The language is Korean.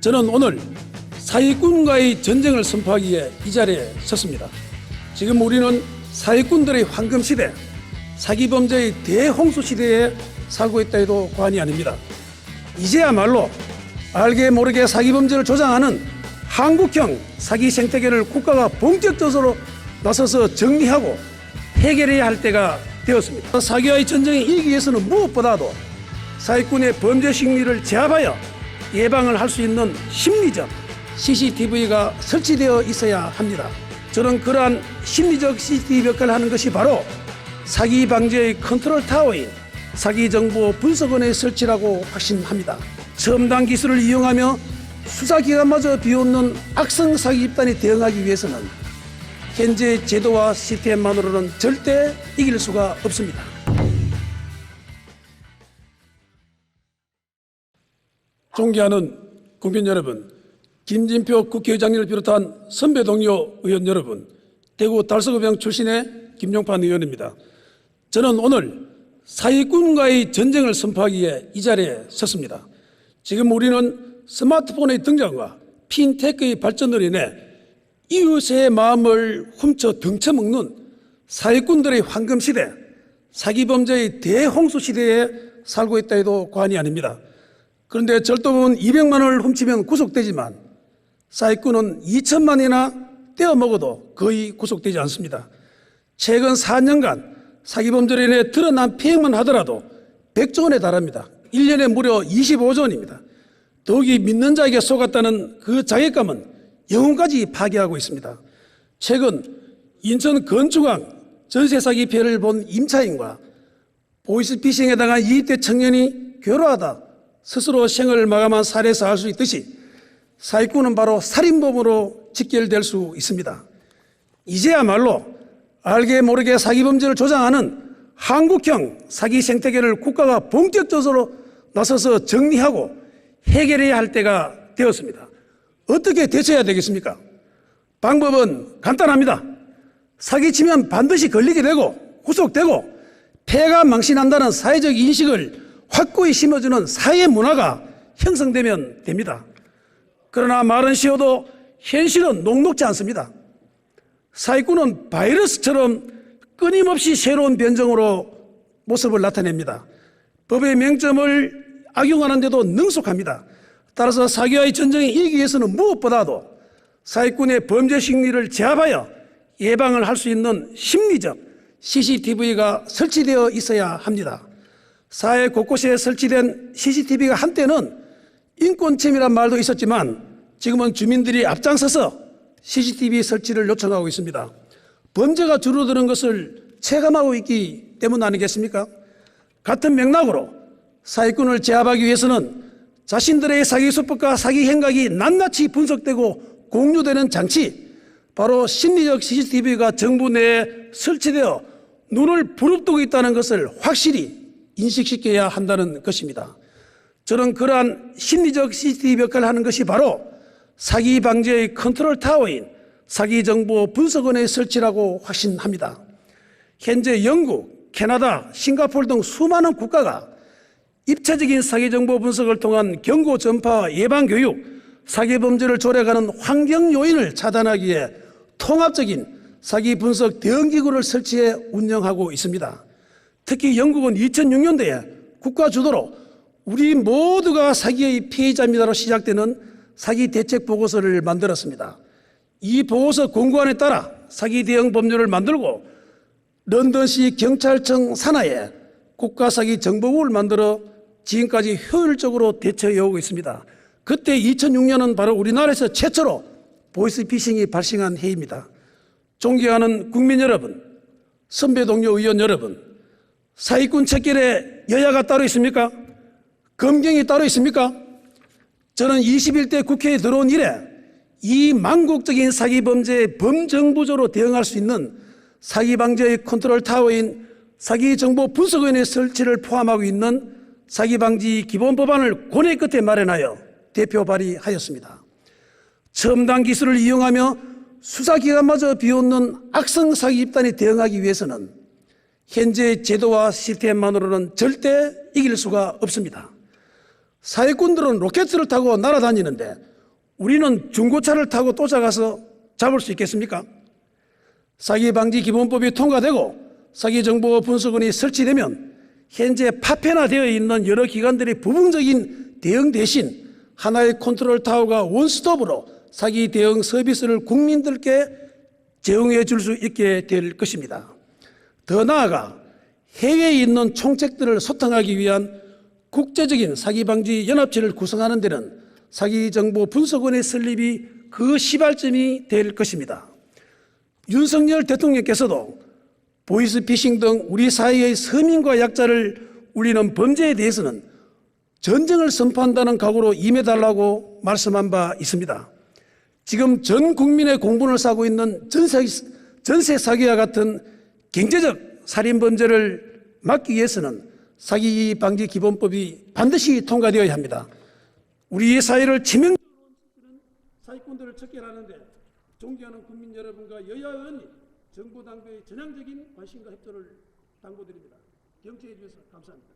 저는 오늘 사기꾼과의 전쟁을 선포하기 위해 이 자리에 섰습니다. 지금 우리는 사기꾼들의 황금시대, 사기범죄의 대홍수 시대에 살고 있다 해도 과언이 아닙니다. 이제야말로 알게 모르게 사기범죄를 조장하는 한국형 사기 생태계를 국가가 본격적으로 나서서 정리하고 해결해야 할 때가 되었습니다. 사기와의 전쟁에 이기기 위해서는 무엇보다도 사기꾼의 범죄 심리를 제압하여 예방을 할 수 있는 심리적 CCTV가 설치되어 있어야 합니다. 저는 그러한 심리적 CCTV 역할을 하는 것이 바로 사기 방지의 컨트롤 타워인 사기정보분석원의 설치라고 확신합니다. 첨단 기술을 이용하며 수사기관마저 비웃는 악성 사기 집단에 대응하기 위해서는 현재 제도와 시스템만으로는 절대 이길 수가 없습니다. 존경하는 국민 여러분, 김진표 국회의장님을 비롯한 선배 동료 의원 여러분, 대구 달서구병 출신의 김용판 의원입니다. 저는 오늘 사기꾼과의 전쟁을 선포하기 위해 이 자리에 섰습니다. 지금 우리는 스마트폰의 등장과 핀테크의 발전으로 인해 이웃의 마음을 훔쳐 등쳐먹는 사기꾼들의 황금시대, 사기범죄의 대홍수 시대에 살고 있다 해도 과언이 아닙니다. 그런데 절도범은 200만 원을 훔치면 구속되지만 사기꾼은 2천만 원이나 떼어먹어도 거의 구속되지 않습니다. 최근 4년간 사기범죄로 인해 드러난 피해만 하더라도 100조 원에 달합니다. 1년에 무려 25조 원입니다. 더욱이 믿는 자에게 속았다는 그 자괴감은 영혼까지 파괴하고 있습니다. 최근 인천 건축왕 전세 사기 피해를 본 임차인과 보이스피싱에 당한 20대 청년이 괴로워하다 스스로 생을 마감한 사례에서 알 수 있듯이 사기꾼은 바로 살인범으로 직결될 수 있습니다. 이제야말로 알게 모르게 사기범죄를 조장하는 한국형 사기 생태계를 국가가 본격적으로 나서서 정리하고 해결해야 할 때가 되었습니다. 어떻게 대처해야 되겠습니까? 방법은 간단합니다. 사기치면 반드시 걸리게 되고 구속되고 폐가 망신한다는 사회적 인식을 확고히 심어주는 사회 문화가 형성되면 됩니다. 그러나 말은 쉬워도 현실은 녹록지 않습니다. 사기꾼은 바이러스처럼 끊임없이 새로운 변종으로 모습을 나타냅니다. 법의 맹점을 악용하는 데도 능숙합니다. 따라서 사기와의 전쟁에 이기기 위해서는 무엇보다도 사기꾼의 범죄 심리를 제압하여 예방을 할 수 있는 심리적 CCTV가 설치되어 있어야 합니다. 사회 곳곳에 설치된 CCTV가 한때는 인권침해란 말도 있었지만 지금은 주민들이 앞장서서 CCTV 설치를 요청하고 있습니다. 범죄가 줄어드는 것을 체감하고 있기 때문 아니겠습니까? 같은 맥락으로 사기꾼을 제압하기 위해서는 자신들의 사기 수법과 사기 행각이 낱낱이 분석되고 공유되는 장치, 바로 심리적 CCTV가 정부 내에 설치되어 눈을 부릅뜨고 있다는 것을 확실히 인식시켜야 한다는 것입니다. 저는 그러한 심리적 CCTV 역할을 하는 것이 바로 사기 방지의 컨트롤 타워인 사기정보분석원의 설치라고 확신합니다. 현재 영국, 캐나다, 싱가포르 등 수많은 국가가 입체적인 사기정보 분석을 통한 경고 전파와 예방 교육, 사기범죄를 조력하는 환경 요인을 차단하기 위해 통합적인 사기 분석 대응기구를 설치해 운영하고 있습니다. 특히 영국은 2006년도에 국가 주도로 우리 모두가 사기의 피해자입니다로 시작되는 사기 대책 보고서를 만들었습니다. 이 보고서 공고안에 따라 사기 대응 법률을 만들고 런던시 경찰청 산하에 국가사기 정보국을 만들어 지금까지 효율적으로 대처해 오고 있습니다. 그때 2006년은 바로 우리나라에서 최초로 보이스피싱이 발생한 해입니다. 존경하는 국민 여러분, 선배 동료 의원 여러분, 사기꾼 척결에 여야가 따로 있습니까? 검경이 따로 있습니까? 저는 21대 국회에 들어온 이래 이 망국적인 사기범죄에 범정부적으로 대응할 수 있는 사기방지의 컨트롤 타워인 사기정보분석원의 설치를 포함하고 있는 사기방지 기본법안을 고뇌 끝에 마련하여 대표 발의하였습니다. 첨단 기술을 이용하며 수사기관마저 비웃는 악성 사기 집단에 대응하기 위해서는 현재 제도와 시스템만으로는 절대 이길 수가 없습니다. 사기꾼들은 로켓을 타고 날아다니는데 우리는 중고차를 타고 쫓아가서 잡을 수 있겠습니까? 사기방지기본법이 통과되고 사기정보분석원이 설치되면 현재 파편화되어 있는 여러 기관들의 부분적인 대응 대신 하나의 컨트롤 타워가 원스톱으로 사기 대응 서비스를 국민들께 제공해 줄 수 있게 될 것입니다. 더 나아가 해외에 있는 총책들을 소통하기 위한 국제적인 사기방지 연합체를 구성하는 데는 사기정보분석원의 설립이 그 시발점이 될 것입니다. 윤석열 대통령께서도 보이스피싱 등 우리 사회의 서민과 약자를 울리는 범죄에 대해서는 전쟁을 선포한다는 각오로 임해달라고 말씀한 바 있습니다. 지금 전 국민의 공분을 사고 있는 전세 사기와 같은 경제적 살인 범죄를 막기 위해서는 사기방지기본법이 반드시 통과되어야 합니다. 우리 사회를 치명적으로 흔드는 사기꾼들을 척결하는 데 존경하는 국민 여러분과 여야 의원님, 정부 당국의 전향적인 관심과 협조를 당부드립니다. 경청해 주셔서 감사합니다.